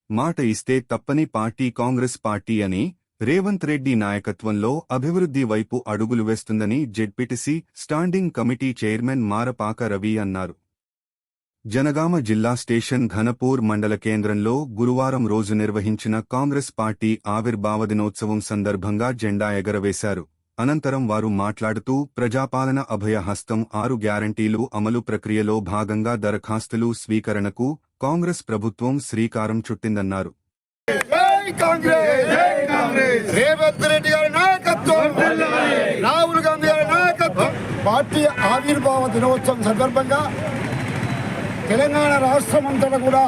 మాట ఇస్తే తప్పని పార్టీ కాంగ్రెస్ పార్టీ అని, రేవంత్ రెడ్డి నాయకత్వంలో అభివృద్ధి వైపు అడుగులు వేస్తుందని ZPTC standing committee chairman Marapaka Ravi అన్నారు. జనగామ జిల్లా స్టేషన్ ఘనపూర్ మండల కేంద్రంలో గురువారం రోజు నిర్వహించిన కాంగ్రెస్ పార్టీ ఆవిర్భావ దినోత్సవం సందర్భంగా జెండా ఎగరవేశారు. అనంతరం వారు మాట్లాడుతూ ప్రజాపాలన అభయహస్తం 6 గ్యారంటీలు అమలు ప్రక్రియలో భాగంగా దరఖాస్తులు స్వీకరణకు కాంగ్రెస్ ప్రభుత్వం శ్రీకారం చుట్టిందన్నారు. రేవంత్ రెడ్డి గారి నాయకత్వం, రాహుల్ గాంధీ గారి నాయకత్వం. పార్టీ ఆవిర్భావ దినోత్సవం సందర్భంగా తెలంగాణ రాష్ట్రం అంతటా కూడా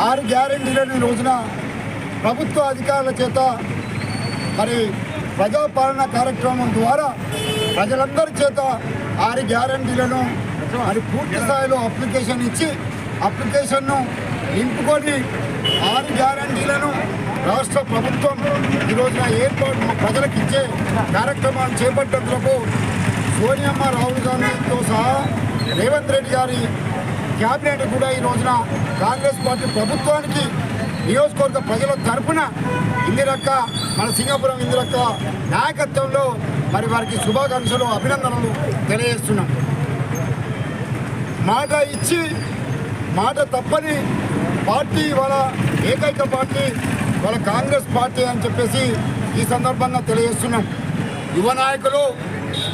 6 గ్యారెంటీలను రోజున ప్రభుత్వ అధికారుల చేత మరి ప్రజాపాలన కార్యక్రమం ద్వారా ప్రజలందరి చేత 6 గ్యారెంటీలను మరి పూర్తి స్థాయిలో అప్లికేషన్ ఇచ్చి అప్లికేషన్ను నింపుకొని 6 గ్యారెంటీలను రాష్ట్ర ప్రభుత్వం ఈ రోజున ఏర్పాటు ప్రజలకు ఇచ్చే కార్యక్రమాన్ని చేపట్టేందుకు సోనియమ్మ, రాహుల్ గాంధీతో సహా రేవంత్ రెడ్డి గారి క్యాబినెట్ కూడా ఈ రోజున కాంగ్రెస్ పార్టీ ప్రభుత్వానికి నియోజకవర్గ ప్రజల తరఫున ఇందిరక్క, మన సింగపురం ఇందిరక్క నాయకత్వంలో మరి వారికి శుభాకాంక్షలు, అభినందనలు తెలియజేస్తున్నాం. మాట ఇచ్చి మాట తప్పని పార్టీ వాళ్ళ ఏకైక పార్టీ వాళ్ళ కాంగ్రెస్ పార్టీ అని చెప్పేసి ఈ సందర్భంగా తెలియజేస్తున్నాం. యువ నాయకులు,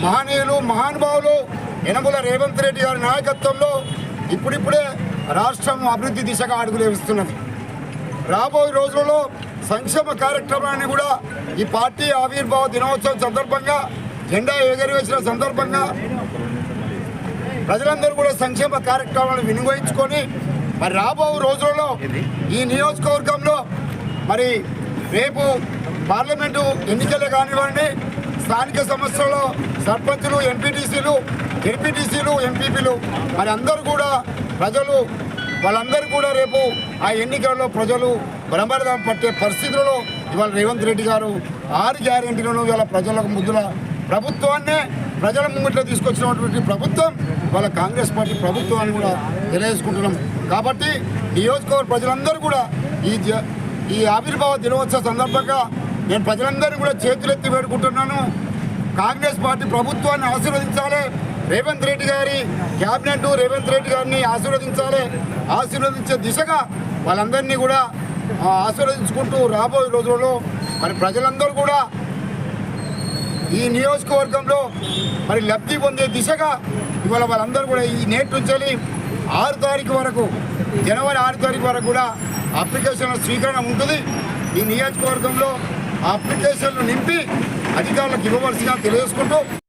మహనీయులు, మహానుభావులు యనమల రేవంత్ రెడ్డి గారి నాయకత్వంలో ఇప్పుడిప్పుడే రాష్ట్రం అభివృద్ధి దిశగా అడుగులు వేస్తున్నది. రాబోయే రోజుల్లో సంక్షేమ కార్యక్రమాన్ని కూడా ఈ పార్టీ ఆవిర్భావ దినోత్సవం సందర్భంగా జెండా ఎగరవేసిన సందర్భంగా ప్రజలందరూ కూడా సంక్షేమ కార్యక్రమాలను వినియోగించుకొని మరి రాబో రోజుల్లో ఈ నియోజకవర్గంలో మరి రేపు పార్లమెంటు ఎన్నికలే కానివ్వండి, స్థానిక సంస్థల్లో సర్పంచులు, ఎంపీటీసీలు, ఎంపీటీసీలు, ఎంపీపీలు మరి అందరూ కూడా ప్రజలు వాళ్ళందరూ కూడా రేపు ఆ ఎన్నికల్లో ప్రజలు బ్రహ్మరథం పట్టే పరిస్థితుల్లో ఇవాళ రేవంత్ రెడ్డి గారు 6 గ్యారెంటీలను ఇవాళ ప్రజలకు ముద్దుల ప్రభుత్వాన్నే ప్రజల ముంగిట్లో తీసుకొచ్చినటువంటి ప్రభుత్వం వాళ్ళ కాంగ్రెస్ పార్టీ ప్రభుత్వాన్ని కూడా తెలియజేసుకుంటున్నాం. కాబట్టి నియోజకవర్గ ప్రజలందరూ కూడా ఈ ఆవిర్భావ దినోత్సవ సందర్భంగా నేను ప్రజలందరినీ కూడా చేతులెత్తి వేడుకుంటున్నాను. కాంగ్రెస్ పార్టీ ప్రభుత్వాన్ని ఆశీర్వదించాలి. రేవంత్ రెడ్డి గారి క్యాబినెట్ రేవంత్ రెడ్డి గారిని ఆశీర్వదించాలి. ఆశీర్వదించే దిశగా వాళ్ళందరినీ కూడా ఆశీర్వదించుకుంటూ రాబోయే రోజుల్లో మరి ప్రజలందరూ కూడా ఈ నియోజకవర్గంలో మరి లబ్ధి పొందే దిశగా ఇవాళ వాళ్ళందరూ కూడా ఈ నేటి నుంచి 6 తారీఖు వరకు, జనవరి 6 తారీఖు వరకు కూడా అప్లికేషన్ల స్వీకరణ ఉంటుంది. ఈ నియోజకవర్గంలో అప్లికేషన్లు నింపి అధికారులకు ఇవ్వవలసిగా తెలియజేసుకుంటూ